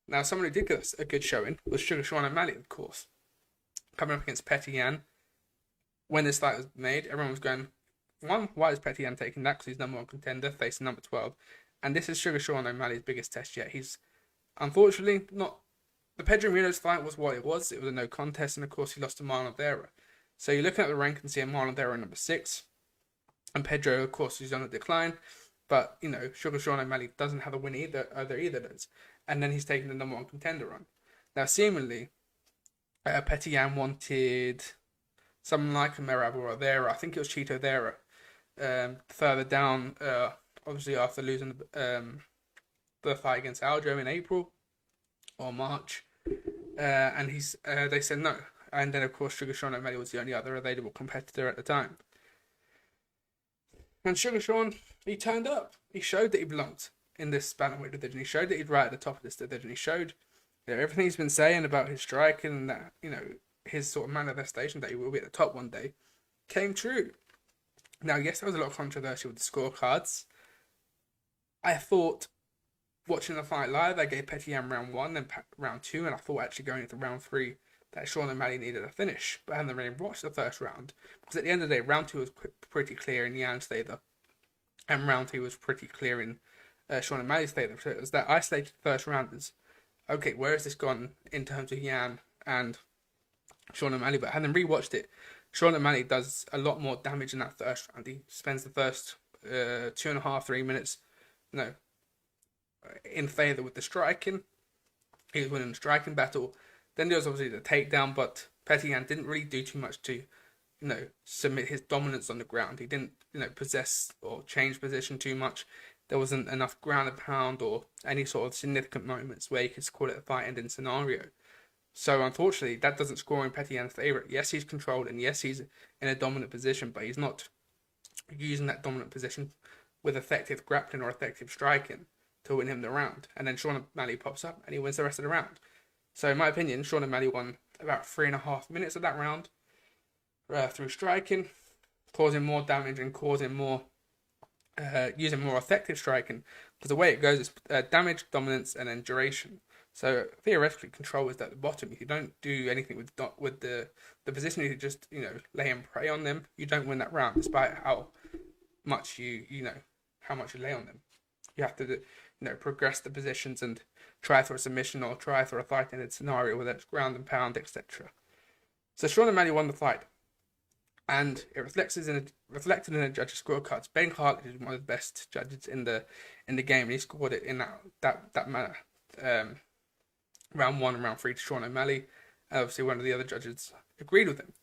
Now, someone who did get us a good showing was Sugar Sean O'Malley, of course, coming up against Petr Yan. When this fight was made, everyone was going, one, why is Petr Yan taking that? Because he's number one contender, facing number 12. And this is Sugar Sean O'Malley's biggest test yet. He's unfortunately not. The Pedro Munoz fight was what it was. It was a no contest, and of course, he lost to Marlon Vera. So you're looking at the rank and seeing Marlon Vera number 6. And Pedro, of course, is on a decline. But, Sugar Sean O'Malley doesn't have a win either does. And then he's taking the number one contender on. Now, seemingly, Petr Yan wanted someone like a Merab or Vera. I think it was Chito Vera. Further down, obviously after losing the fight against Aljo in April or March. And they said no. And then, of course, Sugar Sean O'Malley was the only other available competitor at the time. And Sugar Sean, he turned up. He showed that he belonged in this bantamweight division. He showed that he'd right at the top of this division. He showed everything he's been saying about his striking and that, his sort of manifestation that he will be at the top one day came true. Now, yes, there was a lot of controversy with the scorecards. I thought, watching the fight live, I gave Petr Yan round 1 and round 2, and I thought actually going into round 3 that Sean O'Malley needed a finish, but I hadn't really watched the first round, because at the end of the day, round 2 was pretty clear in Yan's favour, and round 3 was pretty clear in Sean O'Malley's favour. So it was that isolated first round is, okay, where has this gone in terms of Yan and Sean O'Malley? But having rewatched it, Sean O'Malley does a lot more damage in that first round. He spends the first 2.5, 3 minutes, in favour with the striking. He was winning the striking battle. Then there was obviously the takedown, but Petr Yan didn't really do too much to, submit his dominance on the ground. He didn't, possess or change position too much. There wasn't enough ground and pound or any sort of significant moments where you could call it a fight-ending scenario. So unfortunately, that doesn't score in Petr Yan's favour. Yes, he's controlled, and yes, he's in a dominant position, but he's not using that dominant position with effective grappling or effective striking to win him the round. And then Sean O'Malley pops up and he wins the rest of the round. So in my opinion, Sean O'Malley won about 3.5 minutes of that round through striking, causing more damage and causing more, using more effective striking. Because the way it goes is damage, dominance, and then duration. So theoretically, control is at the bottom. If you don't do anything with the position, you just lay and prey on them. You don't win that round, despite how much you lay on them. You have to progress the positions and try for a submission or try for a fight in a scenario, whether it's ground and pound, etc. So Sean O'Malley won the fight, and it reflected in the judges' scorecards. Ben Hartley is one of the best judges in the game, and he scored it in that manner. Round 1 and round 3 to Sean O'Malley. Obviously, one of the other judges agreed with him.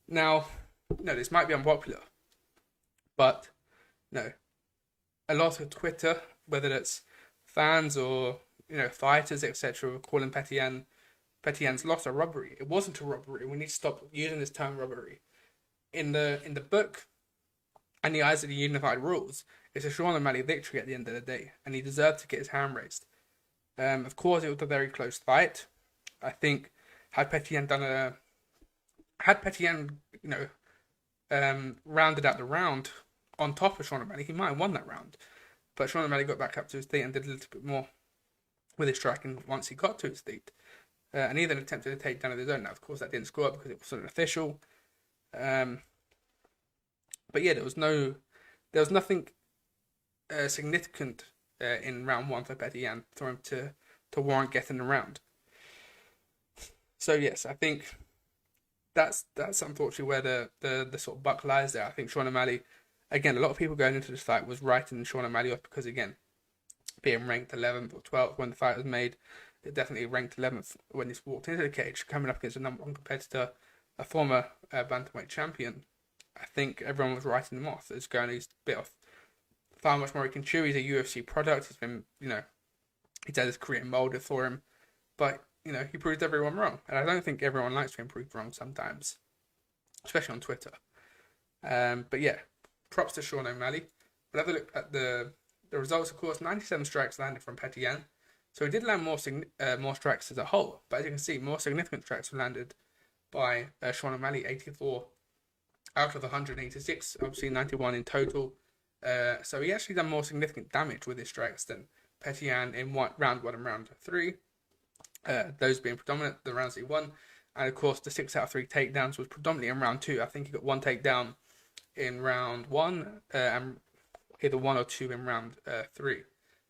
Now, this might be unpopular, but a lot of Twitter, whether it's fans or fighters, etc., were calling Petr Yan's loss a robbery. It wasn't a robbery. We need to stop using this term robbery. In the book, and the eyes of the unified rules, it's a Sean O'Malley victory at the end of the day, and he deserved to get his hand raised. Of course, it was a very close fight. I think had Petr Yan rounded out the round on top of Sean O'Malley, he might have won that round. But Sean O'Malley got back up to his feet and did a little bit more with his striking once he got to his feet. And he then attempted a takedown of his own. Now, of course, that didn't score because it wasn't official. But yeah, there was nothing significant in round 1 for Petr Yan for him to warrant getting the round. So yes, I think that's unfortunately where the sort of buck lies there. I think Sean O'Malley, again, a lot of people going into this fight was writing Sean O'Malley off because, again, being ranked 11th or 12th when the fight was made, it definitely ranked 11th when he walked into the cage, coming up against a number 1 competitor, a former bantamweight champion. I think everyone was writing him off as going, he's a bit off, far much more he can chew. He's a UFC product. He's been, he's had his career molded for him, but he proved everyone wrong, and I don't think everyone likes being proved wrong sometimes, especially on Twitter. But yeah, props to Sean O'Malley. We'll have a look at the results. Of course, 97 strikes landed from Petr Yan, so he did land more strikes as a whole. But as you can see, more significant strikes were landed by Sean O'Malley, 84 out of 186, obviously 91 in total. So he actually done more significant damage with his strikes than Petr Yan in round 1 and round 3. those being predominant, the rounds he won. And of course, the 6 out of 3 takedowns was predominantly in round 2. I think he got 1 takedown in round 1, and either 1 or 2 in round 3.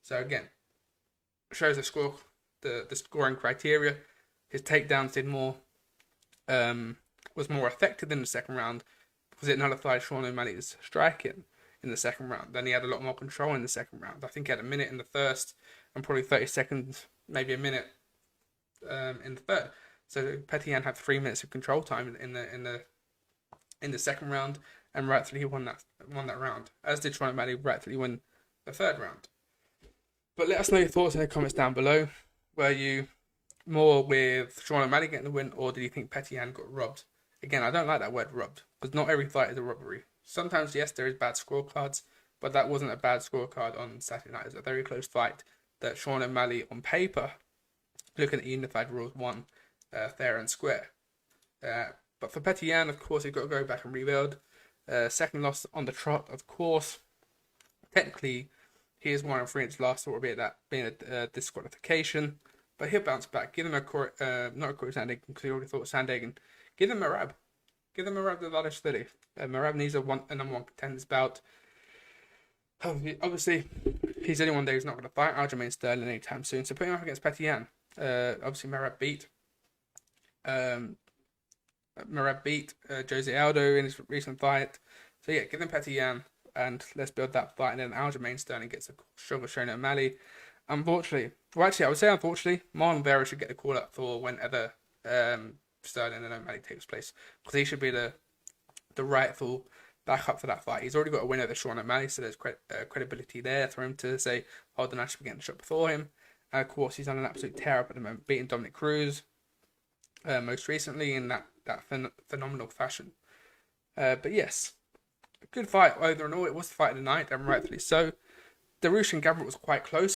So again, shows the scoring criteria. His takedowns did more, was more effective in the second round because it nullified Sean O'Malley's striking in the second round. Then he had a lot more control in the second round. I think he had a minute in the first and probably 30 seconds, maybe a minute in the third. So Petr Yan had 3 minutes of control time in the second round, and rightfully he won that round. As did Sean O'Malley rightfully win the third round. But let us know your thoughts in the comments down below. Were you more with Sean O'Malley getting the win, or did you think Petr Yan got robbed? Again, I don't like that word robbed, because not every fight is a robbery. Sometimes, yes, there is bad scorecards, but that wasn't a bad scorecard on Saturday night. It was a very close fight that Sean O'Malley, on paper, looking at the unified rules, won fair and square. But for Petr Yan, of course, he's got to go back and rebuild. Second loss on the trot, of course. Technically, he is 1-3 in his last, albeit that being a disqualification. But he'll bounce back. Give him not a Corey Sandhagen, because he already thought Sandhagen. Give them Merab. Give them Merab the Lalish City. Merab needs a number 1 contenders bout. Obviously, he's the only one there who's not going to fight Aljamain Sterling anytime soon. So put him up against Petr Yan. Obviously, Merab beat Jose Aldo in his recent fight. So yeah, give them Petr Yan and let's build that fight. And then Aljamain Sterling gets a stronger Sean O'Malley. Unfortunately, I would say unfortunately, Marlon Vera should get the call up for whenever Sterling and O'Malley takes place, because he should be the rightful backup for that fight. He's already got a win over Sean O'Malley, so there's credibility there for him to say, "Oh, then I should be getting the shot before him." And of course, he's on an absolute tear up at the moment, beating Dominic Cruz most recently in that phenomenal fashion. But yes, a good fight over and all. It was the fight of the night, and rightfully so. Darush and Gabriel was quite close.